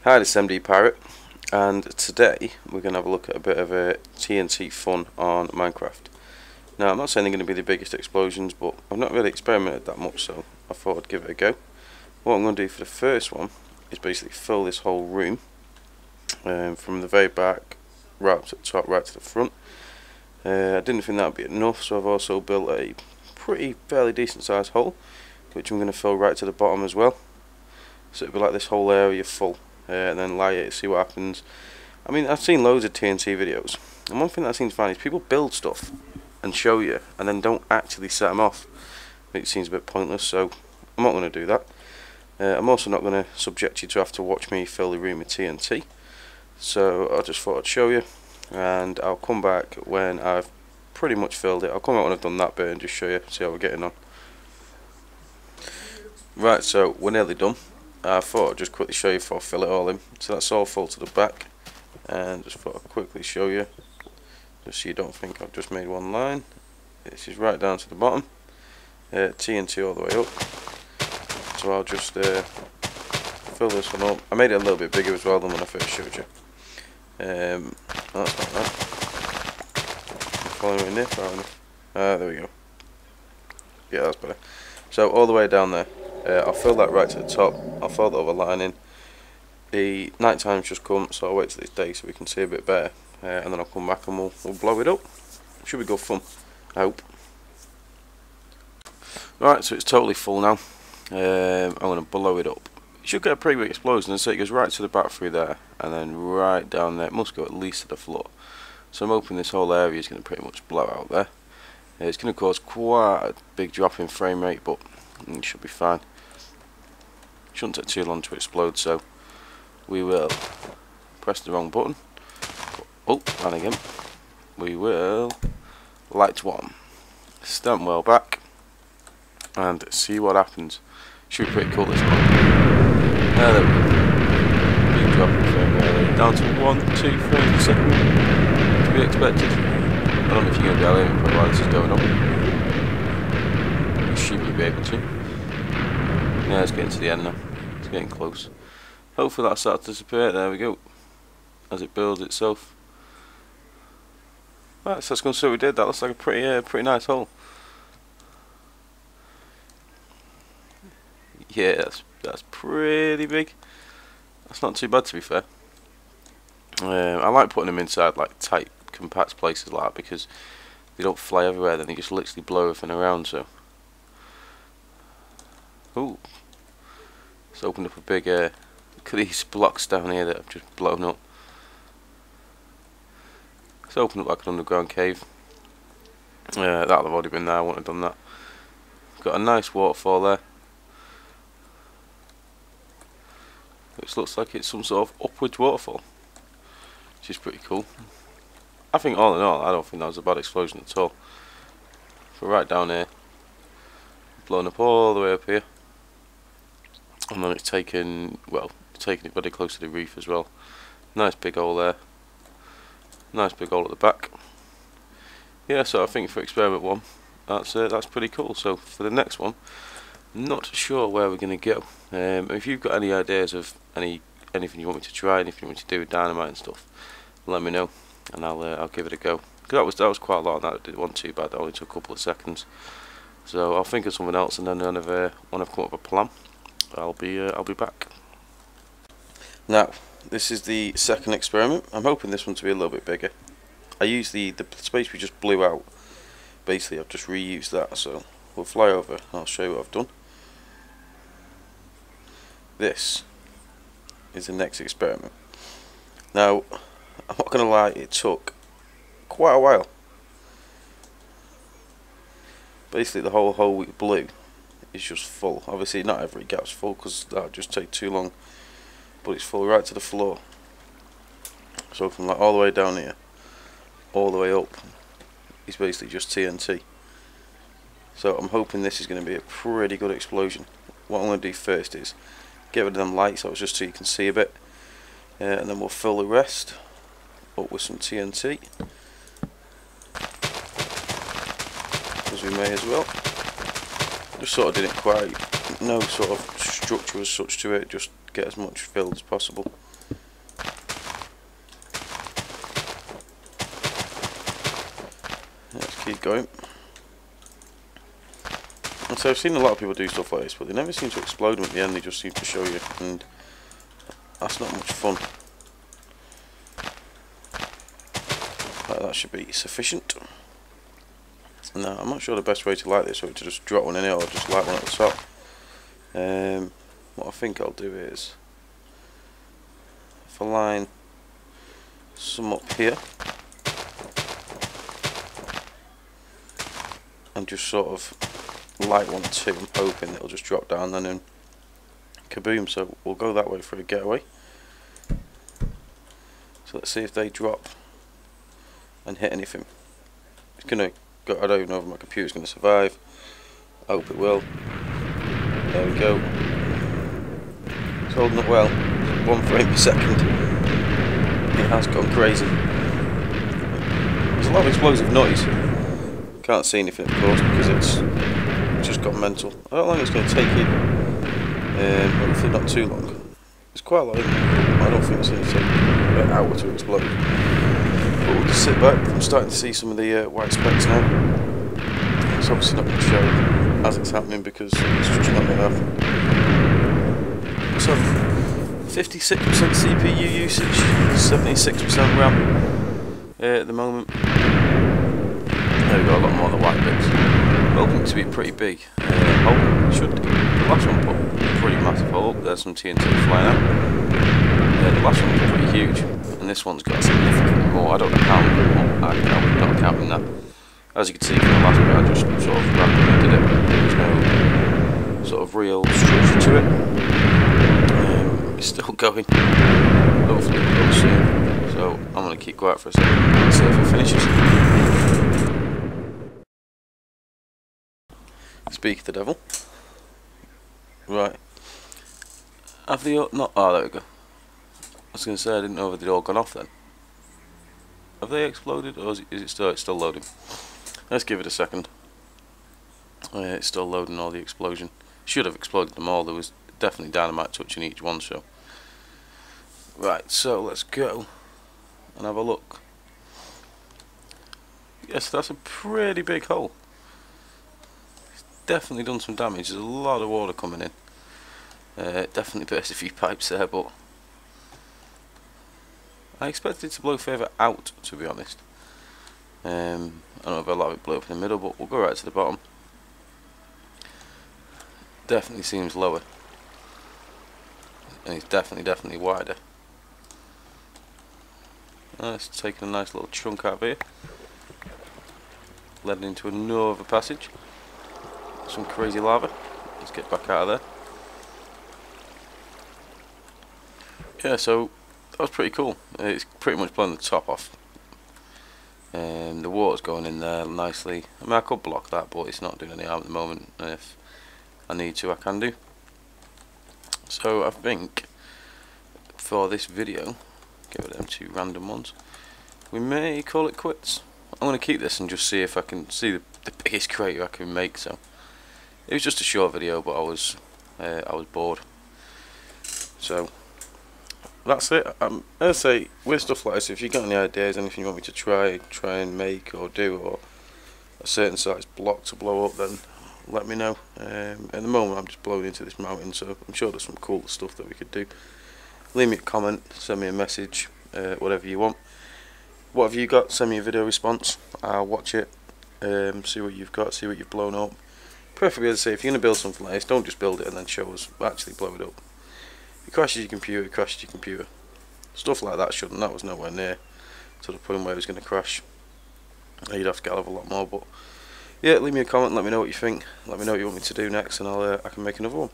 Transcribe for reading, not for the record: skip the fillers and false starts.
Hi, this is MdPirate, and today we're going to have a look at a bit of a TNT fun on Minecraft. Now, I'm not saying they're going to be the biggest explosions, but I've not really experimented that much, so I thought I'd give it a go. What I'm going to do for the first one is basically fill this whole room from the very back right up to the top, right to the front. I didn't think that would be enough, so I've also built a fairly decent sized hole, which I'm going to fill right to the bottom as well. So it'll be like this whole area full. And then light it, see what happens. I mean, I've seen loads of TNT videos, and one thing that seems fun is people build stuff and show you and then don't actually set them off. It seems a bit pointless, so I'm not going to do that. I'm also not going to subject you to have to watch me fill the room with TNT, so I just thought I'd show you, and I'll come back when I've pretty much filled it. I'll come out when I've done that bit and just show you, see how we're getting on. Right, so we're nearly done. I thought I'd just quickly show you before I fill it all in. So that's all full to the back, and just thought I'd quickly show you, just so you don't think I've just made one line. This is right down to the bottom, TNT all the way up. So I'll just fill this one up. I made it a little bit bigger as well than when I first showed you. That's not that. Following this, there we go. Yeah, that's better. So all the way down there. I'll fill that right to the top. I'll fill the other line in. The night time's just come, so I'll wait till it's day so we can see a bit better, and then I'll come back and we'll blow it up. Should be good fun, I hope. Right, so it's totally full now. I'm going to blow it up. It should get a pretty big explosion, so it goes right to the back through there, and then right down there. It must go at least to the floor. So I'm hoping this whole area is going to pretty much blow out there. It's going to cause quite a big drop in frame rate, but it should be fine. Shouldn't take too long to explode, so we will press the wrong button. Oh, and again. We will light one, stand well back, and see what happens. Should be pretty cool this one. There we go. Big drop in frame rate, down to 1, 2 frames a second, to be expected. I don't know if you're going to be able to hear me while this is going on. You should be able to. Yeah, it's getting to the end now. It's getting close. Hopefully that'll start to disappear. There we go. As it builds itself. Right, so let's go and see what we did. That looks like a pretty nice hole. Yeah, that's pretty big. That's not too bad, to be fair. I like putting them inside like tight, compact places like that because they don't fly everywhere. Then they just literally blow everything around. So, ooh. It's opened up a big, look at these blocks down here that have just blown up. It's opened up like an underground cave. That'll have already been there, I wouldn't have done that. Got a nice waterfall there. Which looks like it's some sort of upwards waterfall. Which is pretty cool. I think all in all, I don't think that was a bad explosion at all. So right down here. Blown up all the way up here. And then it's taken it very close to the reef as well. Nice big hole there. Nice big hole at the back. Yeah, so I think for experiment one, that's pretty cool. So for the next one, I'm not sure where we're going to go. If you've got any ideas of anything you want me to try, anything you want me to do with dynamite and stuff, let me know, and I'll give it a go. Because that was quite a lot, and that wasn't too bad. That only took a couple of seconds. So I'll think of something else, and then when I've come up with a plan, I'll be back. Now, this is the second experiment. I'm hoping this one to be a little bit bigger. I used the space we just blew out. Basically, I've just reused that. So we'll fly over. And I'll show you what I've done. This is the next experiment. Now, I'm not gonna lie, it took quite a while. Basically, the whole hole we blew is just full. Obviously not every gap's full because that would just take too long, but it's full right to the floor. So from like all the way down here all the way up is basically just TNT. So I'm hoping this is going to be a pretty good explosion. What I'm going to do first is get rid of them lights, so it's just so you can see a bit, and then we'll fill the rest up with some TNT, because we may as well. Just sort of didn't quite, no sort of structure as such to it, just get as much filled as possible. going. And so I've seen a lot of people do stuff like this, but they never seem to explode them at the end, they just seem to show you, and that's not much fun. Right, that should be sufficient. Now, I'm not sure the best way to light this, or to just drop one in it, or just light one at the top. What I think I'll do is, if I line some up here, and just sort of light one or two, I'm hoping it'll just drop down then and kaboom. So we'll go that way for a getaway. So let's see if they drop and hit anything. It's gonna go, I don't know if my computer's gonna survive. I hope it will. There we go. It's holding up well. 1 frame per second. It has gone crazy. There's a lot of explosive noise. Can't see anything, of course, because it's just gone mental. How long it's going to take it? Hopefully not too long. It's quite a lot in there. I don't think it's going to take an hour to explode. But we'll just sit back. I'm starting to see some of the white specks now. It's obviously not going to show as it's happening because it's just not going to happen. So 56% CPU usage, 76% RAM at the moment. There we go, a lot more of the white bits. Hoping it to be pretty big. Hole should do. The last one put a pretty massive hole. There's some TNT flying out. The last one was pretty huge, and this one's got significantly more. I don't know how many more. I'm not counting that. As you can see from the last bit, I just sort of randomly did it. There's no sort of real structure to it. It's still going. Hopefully it will soon. So I'm going to keep quiet for a second and see if it finishes. Speak of the devil. Right. Have they all not? Oh, there we go. I was going to say I didn't know if they'd all gone off then. Have they exploded, or is it still loading? Let's give it a second. It's still loading all the explosion. Should have exploded them all. There was definitely dynamite touching each one. So. Right. So let's go and have a look. Yes, that's a pretty big hole. Definitely done some damage. There's a lot of water coming in. Definitely burst a few pipes there, but I expected it to blow further out, to be honest. I don't know if a lot of it blew up in the middle, but we'll go right to the bottom. Definitely seems lower, and it's definitely wider. It's taking a nice little chunk out of here, led into another passage. Some crazy lava. Let's get back out of there. Yeah, so that was pretty cool. It's pretty much blown the top off. The water's going in there nicely. I mean, I could block that, but it's not doing any harm at the moment. And if I need to, I can do. So I think for this video, get rid of them two random ones, we may call it quits. I'm going to keep this and just see if I can see the biggest crater I can make. So it was just a short video, but I was bored. So that's it. As I say, with stuff like this, if you've got any ideas, anything you want me to try and make or do, or a certain size block to blow up, then let me know. At the moment I'm just blowing into this mountain, so I'm sure there's some cool stuff that we could do. Leave me a comment, send me a message, whatever you want. What have you got? Send me a video response. I'll watch it, see what you've got, see what you've blown up. Preferably, as I say, if you're going to build something like this, don't just build it and then show us, actually blow it up. If it crashes your computer, it crashes your computer. Stuff like that shouldn't. That was nowhere near to the point where it was going to crash. You'd have to get a lot more, but yeah, leave me a comment, let me know what you think, let me know what you want me to do next, and I can make another one.